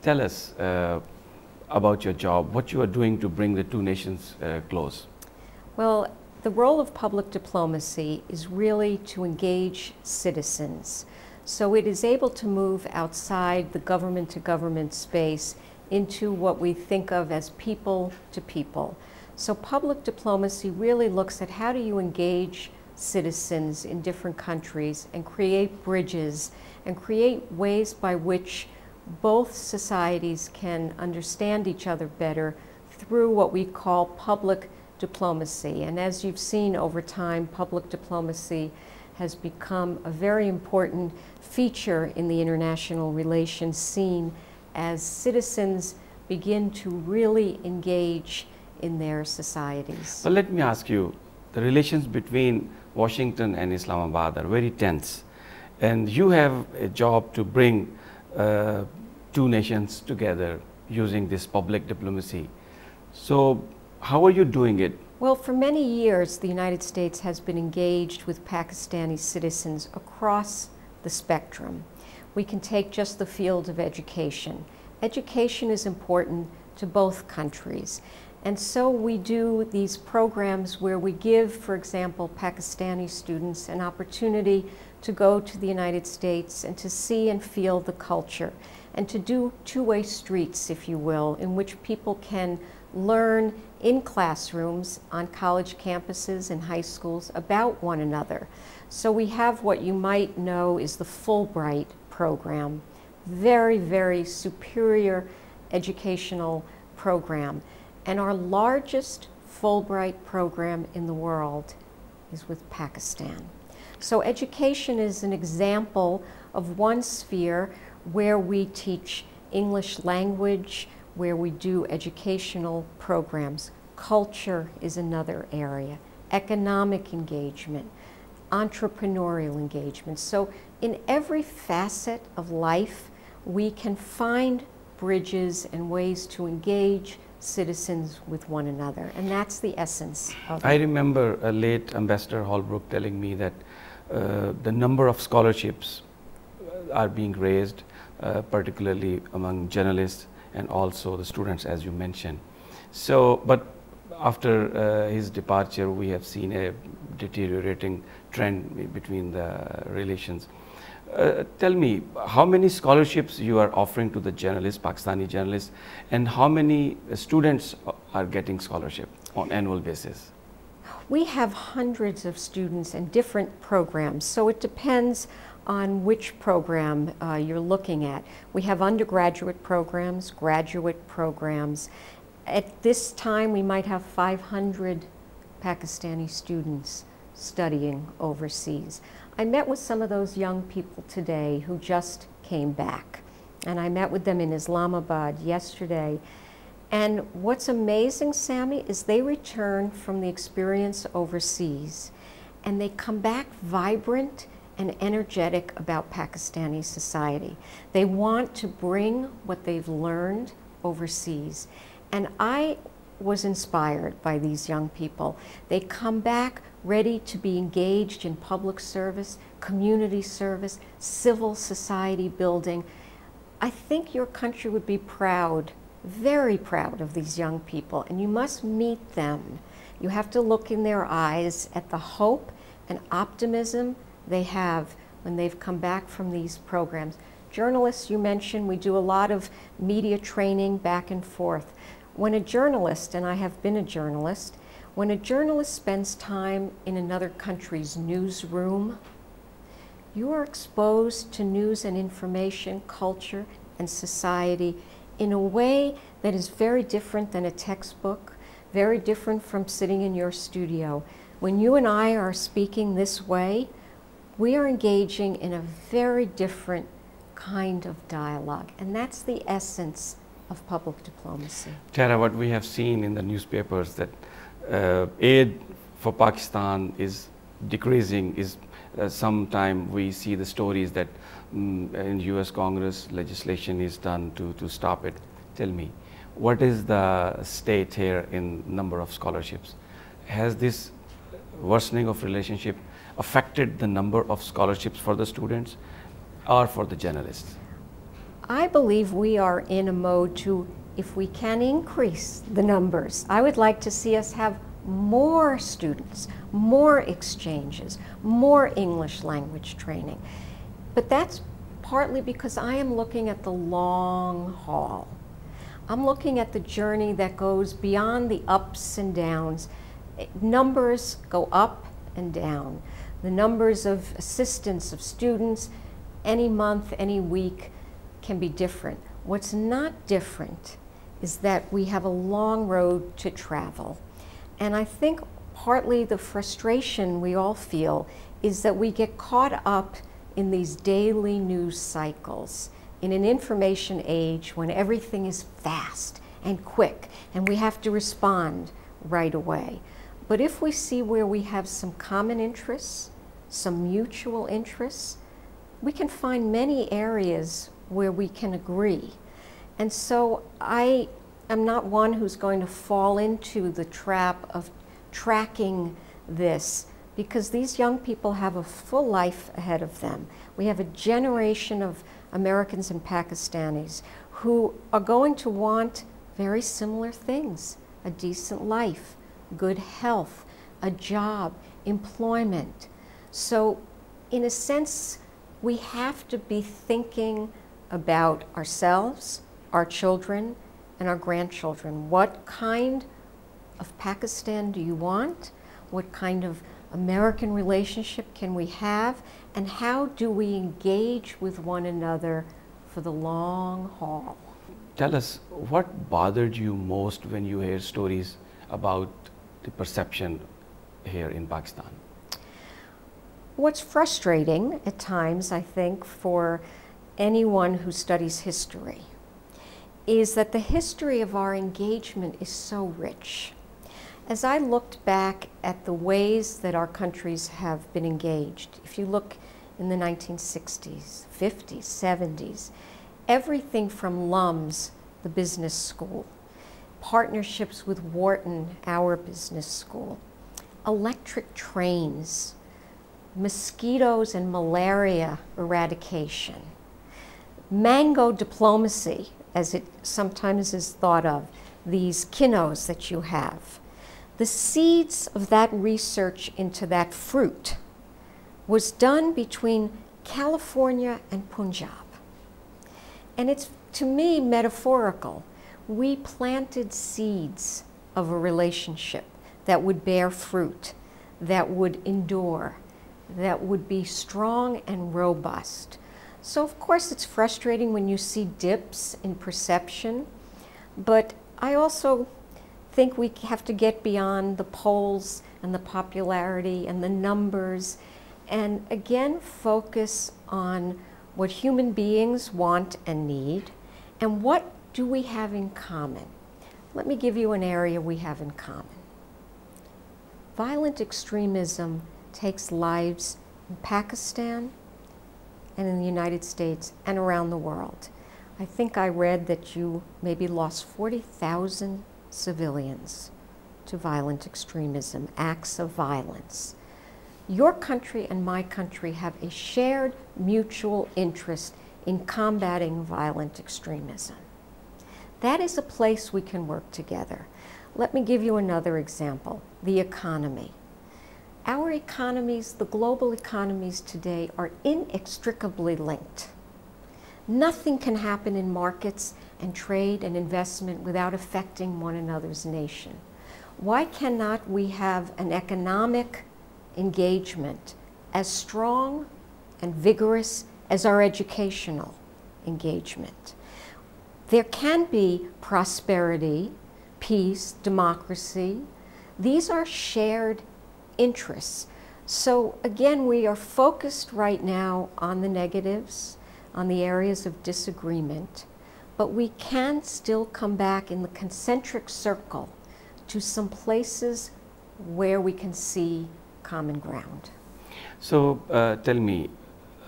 tell us about your job, what you are doing to bring the two nations close. Well, the role of public diplomacy is really to engage citizens. So it is able to move outside the government-to-government space into what we think of as people to people. So public diplomacy really looks at how do you engage citizens in different countries and create bridges and create ways by which both societies can understand each other better through what we call public diplomacy. And as you've seen over time, public diplomacy has become a very important feature in the international relations scene as citizens begin to really engage in their societies. Well, let me ask you, the relations between Washington and Islamabad are very tense, and you have a job to bring two nations together using this public diplomacy. So how are you doing it? Well, for many years, the United States has been engaged with Pakistani citizens across the spectrum. We can take just the field of education. Education is important to both countries. And so we do these programs where we give, for example, Pakistani students an opportunity to go to the United States and to see and feel the culture, and to do two-way streets, if you will, in which people can learn in classrooms, on college campuses and high schools about one another. So we have what you might know is the Fulbright program, very, very superior educational program. And our largest Fulbright program in the world is with Pakistan. So education is an example of one sphere where we teach English language, where we do educational programs. Culture is another area, economic engagement, entrepreneurial engagement. So in every facet of life, we can find bridges and ways to engage citizens with one another, and that's the essence of it. I remember a late Ambassador Holbrook telling me that the number of scholarships are being raised, particularly among journalists and also the students, as you mentioned. So, but after his departure, we have seen a deteriorating trend between the relations. Tell me, how many scholarships you are offering to the journalists, Pakistani journalists, and how many students are getting scholarship on annual basis? We have hundreds of students and different programs, so it depends on which program you're looking at. We have undergraduate programs, graduate programs. At this time, we might have 500 Pakistani students studying overseas. I met with some of those young people today who just came back, and I met with them in Islamabad yesterday. And what's amazing, Sami, is they return from the experience overseas and they come back vibrant and energetic about Pakistani society. They want to bring what they've learned overseas. And I was inspired by these young people. They come back ready to be engaged in public service, community service, civil society building. I think your country would be proud, very proud of these young people, and you must meet them. You have to look in their eyes at the hope and optimism they have when they've come back from these programs. Journalists, you mentioned, we do a lot of media training back and forth. When a journalist, and I have been a journalist, when a journalist spends time in another country's newsroom, you are exposed to news and information, culture and society in a way that is very different than a textbook, very different from sitting in your studio. When you and I are speaking this way, we are engaging in a very different kind of dialogue, and that's the essence of public diplomacy. Tera, what we have seen in the newspapers that aid for Pakistan is decreasing. Sometime we see the stories that in US Congress legislation is done to stop it. Tell me, what is the state here in number of scholarships? Has this worsening of relationship affected the number of scholarships for the students or for the journalists? I believe we are in a mode to, if we can increase the numbers, I would like to see us have more students, more exchanges, more English language training. But that's partly because I am looking at the long haul. I'm looking at the journey that goes beyond the ups and downs. Numbers go up and down. The numbers of assistants, of students, any month, any week can be different. What's not different is that we have a long road to travel. And I think partly the frustration we all feel is that we get caught up in these daily news cycles in an information age when everything is fast and quick and we have to respond right away. But if we see where we have some common interests, some mutual interests, we can find many areas where we can agree. And so I am not one who's going to fall into the trap of tracking this, because these young people have a full life ahead of them. We have a generation of Americans and Pakistanis who are going to want very similar things: a decent life, good health, a job, employment. So in a sense, we have to be thinking about ourselves, our children, and our grandchildren. What kind of Pakistan do you want? What kind of American relationship can we have? And how do we engage with one another for the long haul? Tell us, what bothered you most when you hear stories about the perception here in Pakistan? What's frustrating at times, I think, for anyone who studies history is that the history of our engagement is so rich. As I looked back at the ways that our countries have been engaged, if you look in the 1960s, 50s, 70s, everything from LUMS, the business school, partnerships with Wharton, our business school, electric trains, mosquitoes and malaria eradication, mango diplomacy, as it sometimes is thought of, these kinnos that you have. The seeds of that research into that fruit was done between California and Punjab. And it's, to me, metaphorical. We planted seeds of a relationship that would bear fruit, that would endure, that would be strong and robust. So of course it's frustrating when you see dips in perception, but I also think we have to get beyond the polls and the popularity and the numbers and again focus on what human beings want and need and what do we have in common. Let me give you an area we have in common. Violent extremism takes lives in Pakistan and in the United States and around the world. I think I read that you maybe lost 40,000 civilians to violent extremism, acts of violence. Your country and my country have a shared mutual interest in combating violent extremism. That is a place we can work together. Let me give you another example, the economy. Our economies, the global economies today, are inextricably linked. Nothing can happen in markets and trade and investment without affecting one another's nation. Why cannot we have an economic engagement as strong and vigorous as our educational engagement? There can be prosperity, peace, democracy. These are shared interests. So again, we are focused right now on the negatives, on the areas of disagreement, but we can still come back in the concentric circle to some places where we can see common ground. So tell me,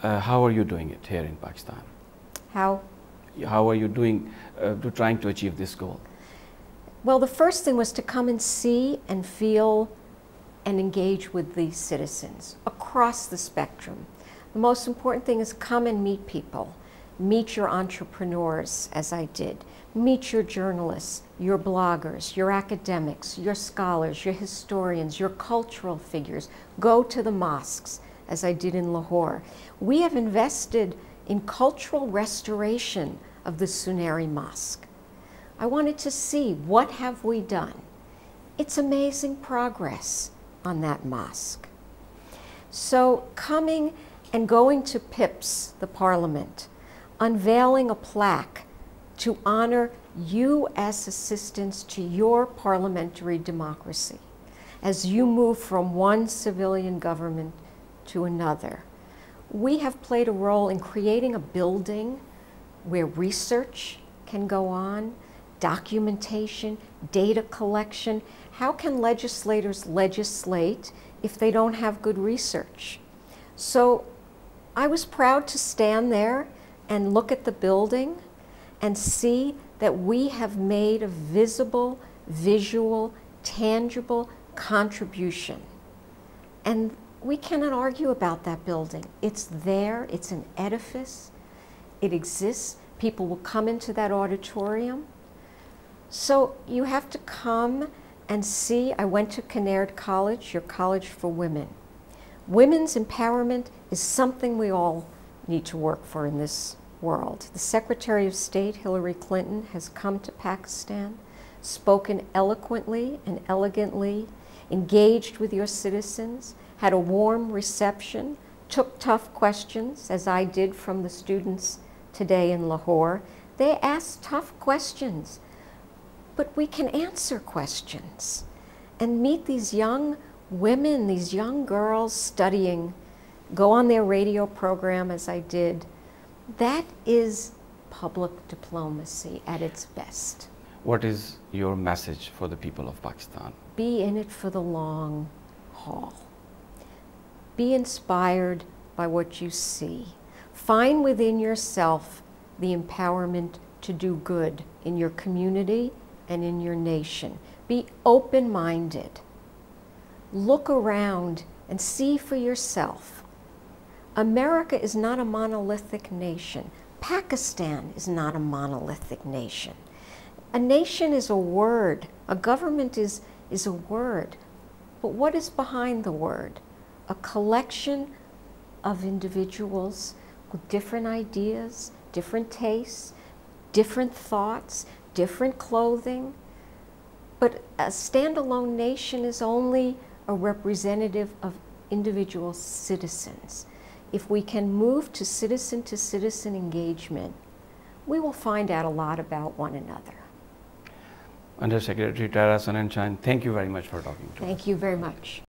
how are you doing it here in Pakistan? How are you doing to trying to achieve this goal? Well, the first thing was to come and see and feel and engage with the citizens across the spectrum. The most important thing is come and meet people. meet your entrepreneurs, as I did. Meet your journalists, your bloggers, your academics, your scholars, your historians, your cultural figures. Go to the mosques, as I did in Lahore. We have invested in cultural restoration of the Suneri Mosque. I wanted to see, what have we done? It's amazing progress on that mosque. So coming and going to PIPS, the parliament, unveiling a plaque to honor you as assistants to your parliamentary democracy as you move from one civilian government to another. We have played a role in creating a building where research can go on, documentation, data collection. How can legislators legislate if they don't have good research? So I was proud to stand there and look at the building and see that we have made a visible, visual, tangible contribution. And we cannot argue about that building. It's there, it's an edifice, it exists. People will come into that auditorium. So you have to come and see. I went to Kinnaird College, your college for women. Women's empowerment is something we all need to work for in this world. The Secretary of State, Hillary Clinton, has come to Pakistan, spoken eloquently and elegantly, engaged with your citizens, had a warm reception, took tough questions, as I did from the students today in Lahore. They asked tough questions, but we can answer questions and meet these young women, these young girls studying, go on their radio program as I did. That is public diplomacy at its best. What is your message for the people of Pakistan? Be in it for the long haul. Be inspired by what you see. Find within yourself the empowerment to do good in your community and in your nation. Be open-minded. Look around and see for yourself. America is not a monolithic nation. Pakistan is not a monolithic nation. A nation is a word. A government is a word. But what is behind the word? A collection of individuals with different ideas, different tastes, different thoughts, different clothing. But a standalone nation is only a representative of individual citizens. If we can move to citizen engagement, we will find out a lot about one another. Under Secretary Tera Sunen, thank you very much for talking to us. Thank you very much.